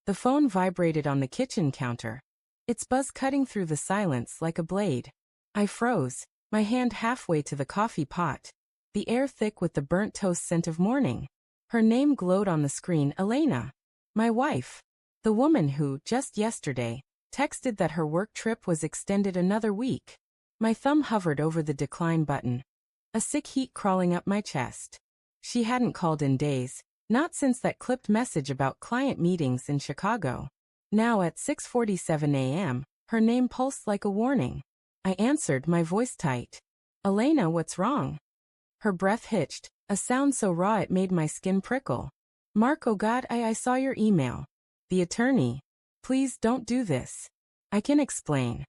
The phone vibrated on the kitchen counter, its buzz cutting through the silence like a blade. I froze, my hand halfway to the coffee pot, the air thick with the burnt toast scent of morning. Her name glowed on the screen, Elena. My wife. The woman who, just yesterday, texted that her work trip was extended another week. My thumb hovered over the decline button, a sick heat crawling up my chest. She hadn't called in days, not since that clipped message about client meetings in Chicago. Now at 6:47 a.m., her name pulsed like a warning. I answered, my voice tight. Elena, what's wrong? Her breath hitched, a sound so raw it made my skin prickle. Mark, oh God, I saw your email. The attorney. Please don't do this. I can explain.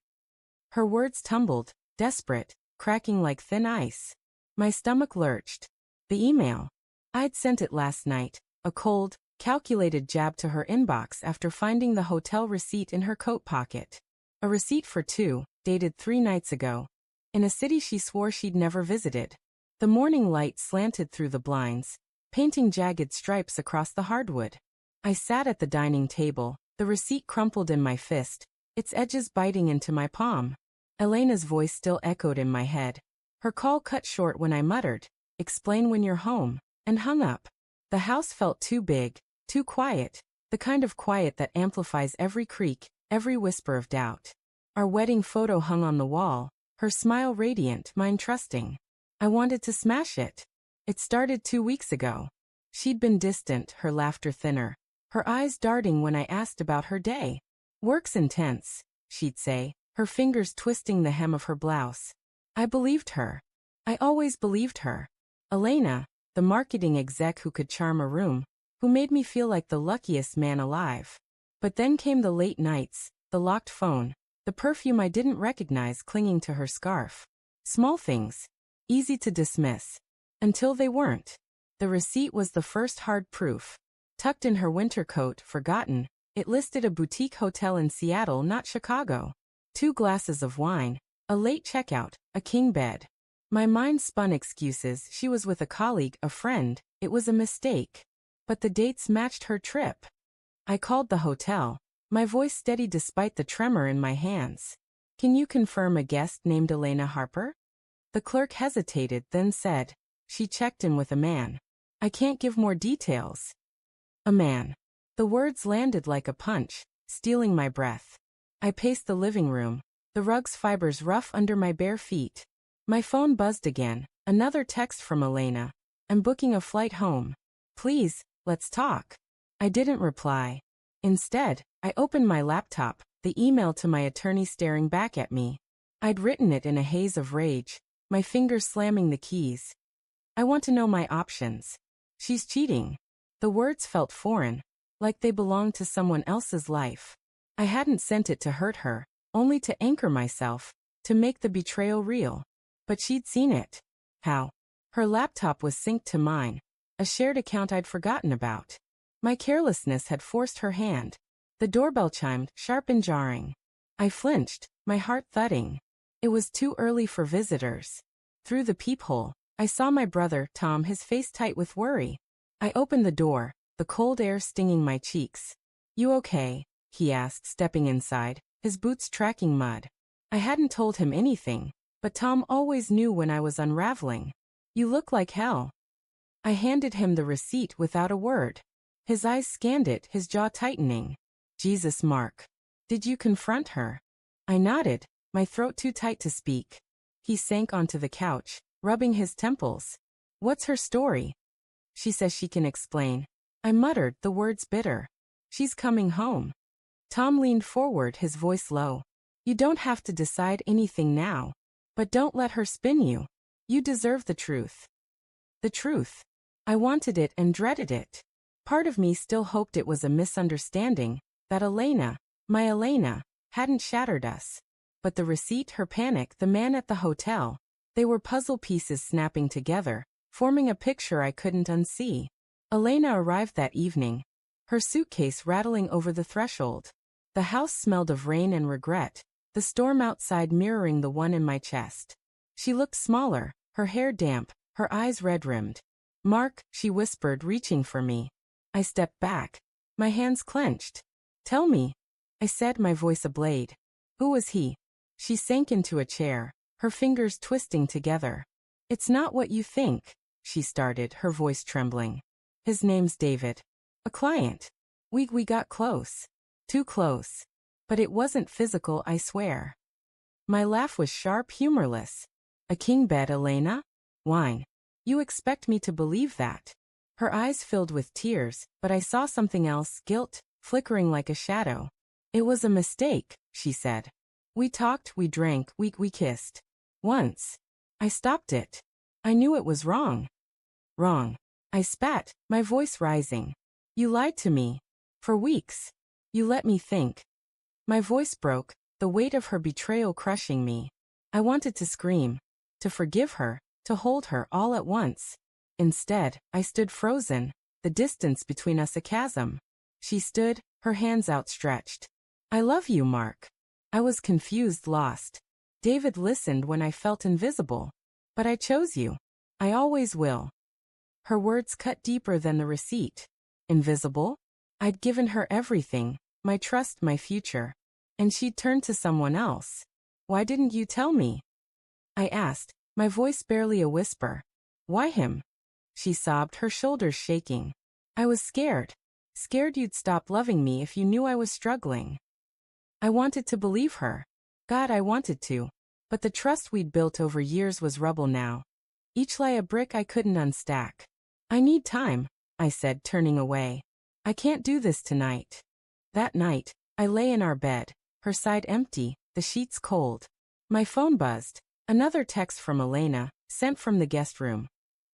Her words tumbled, desperate, cracking like thin ice. My stomach lurched. The email. I'd sent it last night, a cold, calculated jab to her inbox after finding the hotel receipt in her coat pocket. A receipt for two, dated 3 nights ago, in a city she swore she'd never visited. The morning light slanted through the blinds, painting jagged stripes across the hardwood. I sat at the dining table, the receipt crumpled in my fist, its edges biting into my palm. Elena's voice still echoed in my head. Her call cut short when I muttered, "Explain when you're home," and hung up. The house felt too big, too quiet, the kind of quiet that amplifies every creak, every whisper of doubt. Our wedding photo hung on the wall, her smile radiant, mine trusting. I wanted to smash it. It started 2 weeks ago. She'd been distant, her laughter thinner, her eyes darting when I asked about her day. Work's intense, she'd say, her fingers twisting the hem of her blouse. I believed her. I always believed her. Elena, the marketing exec who could charm a room, who made me feel like the luckiest man alive. But then came the late nights, the locked phone, the perfume I didn't recognize clinging to her scarf. Small things, easy to dismiss, until they weren't. The receipt was the first hard proof. Tucked in her winter coat, forgotten, it listed a boutique hotel in Seattle, not Chicago. 2 glasses of wine, a late checkout, a king bed. My mind spun excuses. She was with a colleague, a friend. It was a mistake. But the dates matched her trip. I called the hotel, my voice steady despite the tremor in my hands. Can you confirm a guest named Elena Harper? The clerk hesitated, then said, she checked in with a man. I can't give more details. A man. The words landed like a punch, stealing my breath. I paced the living room, the rug's fibers rough under my bare feet. My phone buzzed again, another text from Elena. I'm booking a flight home. Please, let's talk. I didn't reply. Instead, I opened my laptop, the email to my attorney staring back at me. I'd written it in a haze of rage, my fingers slamming the keys. I want to know my options. She's cheating. The words felt foreign, like they belonged to someone else's life. I hadn't sent it to hurt her, only to anchor myself, to make the betrayal real. But she'd seen it. How? Her laptop was synced to mine, a shared account I'd forgotten about. My carelessness had forced her hand. The doorbell chimed, sharp and jarring. I flinched, my heart thudding. It was too early for visitors. Through the peephole, I saw my brother, Tom, his face tight with worry. I opened the door, the cold air stinging my cheeks. You okay? He asked, stepping inside, his boots tracking mud. I hadn't told him anything, but Tom always knew when I was unraveling. You look like hell. I handed him the receipt without a word. His eyes scanned it, his jaw tightening. Jesus, Mark. Did you confront her? I nodded, my throat too tight to speak. He sank onto the couch, rubbing his temples. What's her story? She says she can explain. I muttered, the words bitter. She's coming home. Tom leaned forward, his voice low. You don't have to decide anything now. But don't let her spin you. You deserve the truth. The truth. I wanted it and dreaded it. Part of me still hoped it was a misunderstanding, that Elena, my Elena, hadn't shattered us. But the receipt, her panic, the man at the hotel, they were puzzle pieces snapping together, forming a picture I couldn't unsee. Elena arrived that evening, her suitcase rattling over the threshold. The house smelled of rain and regret, the storm outside mirroring the one in my chest. She looked smaller, her hair damp, her eyes red-rimmed. Mark, she whispered, reaching for me. I stepped back, my hands clenched. Tell me, I said, my voice ablade. Who was he? She sank into a chair, her fingers twisting together. It's not what you think, she started, her voice trembling. His name's David. A client. We got close. Too close. But it wasn't physical, I swear. My laugh was sharp, humorless. A king bed, Elena? Wine. You expect me to believe that? Her eyes filled with tears, but I saw something else, guilt, flickering like a shadow. It was a mistake, she said. We talked, we drank, we kissed. Once. I stopped it. I knew it was wrong. Wrong. I spat, my voice rising. You lied to me. For weeks. You let me think. My voice broke, the weight of her betrayal crushing me. I wanted to scream, to forgive her, to hold her all at once. Instead, I stood frozen, the distance between us a chasm. She stood, her hands outstretched. I love you, Mark. I was confused, lost. David listened when I felt invisible. But I chose you. I always will. Her words cut deeper than the receipt. Invisible? I'd given her everything, my trust, my future. And she'd turned to someone else. Why didn't you tell me? I asked, my voice barely a whisper. Why him? She sobbed, her shoulders shaking. I was scared. Scared you'd stop loving me if you knew I was struggling. I wanted to believe her. God, I wanted to. But the trust we'd built over years was rubble now. Each lay a brick I couldn't unstack. I need time, I said, turning away. I can't do this tonight. That night, I lay in our bed, her side empty, the sheets cold. My phone buzzed. Another text from Elena, sent from the guest room.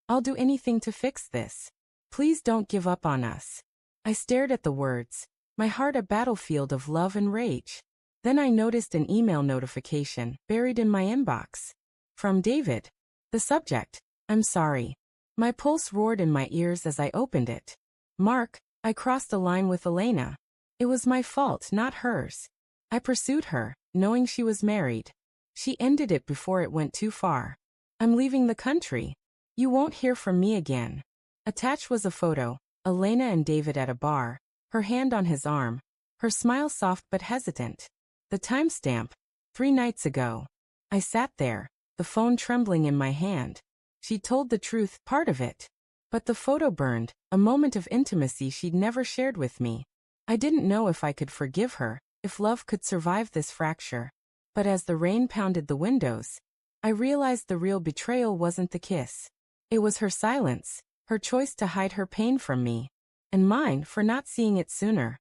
I'll do anything to fix this. Please don't give up on us. I stared at the words, my heart a battlefield of love and rage. Then I noticed an email notification, buried in my inbox. From David. The subject, I'm sorry. My pulse roared in my ears as I opened it. Mark, I crossed a line with Elena. It was my fault, not hers. I pursued her, knowing she was married. She ended it before it went too far. I'm leaving the country. You won't hear from me again. Attached was a photo, Elena and David at a bar, her hand on his arm, her smile soft but hesitant. The timestamp, 3 nights ago. I sat there, the phone trembling in my hand. She told the truth, part of it. But the photo burned, a moment of intimacy she'd never shared with me. I didn't know if I could forgive her, if love could survive this fracture. But as the rain pounded the windows, I realized the real betrayal wasn't the kiss. It was her silence, her choice to hide her pain from me. And mine for not seeing it sooner.